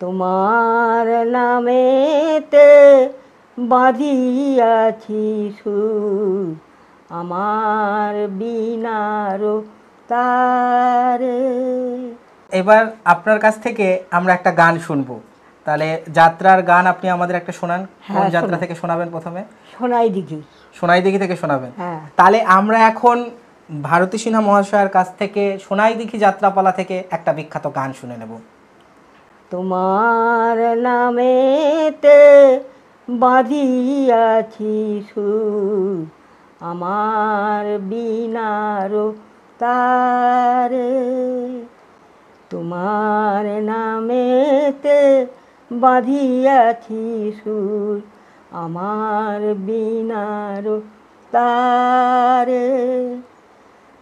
তোমার নামেতে বাঁধিয়াছি সুর, আমার বীণারও তারে। এবার আপনার কাছ থেকে আমরা একটা গান শুনবো, তাহলে যাত্রার গান আপনি আমাদের একটা শোনান। কোন যাত্রা থেকে শোনাবেন প্রথমে? সোনাই দিঘি। সোনাই দিঘি থেকে শোনাবেন? হ্যাঁ। তাহলে আমরা এখন ভারতী সিনহা মহাশয়ের কাছ থেকে সোনাই দিঘি যাত্রাপালা থেকে একটা বিখ্যাত গান শুনে নেব। তোমার নামেতে বাঁধিয়াছি সুর, আমার বীণারও তারে। তোমার নামেতে বাঁধিয়াছি সুর, আমার বীণারও তারে।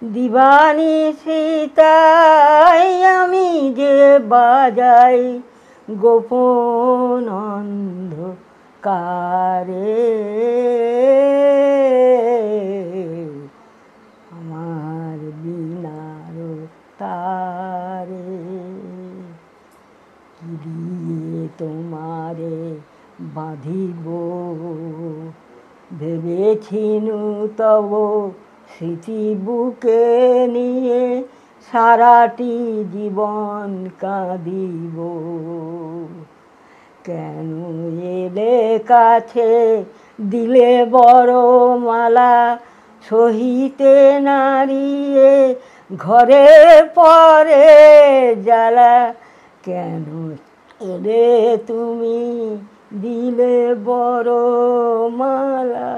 দিবানিশি তাই আমি যে বাজাই গোপন অন্ধকারে, আমার বীণারও তারে। কি দিয়ে তোমারে বাঁধিব ভেবেছিনু, তব স্মৃতি বুকে নিয়ে সারাটি জীবন কাঁদিব। কেন এলে কাছে দিলে বড় মালা, সহিতে নারিয়ে ঘরে পরে জ্বালা। কেন এলে তুমি দিলে বড় মালা।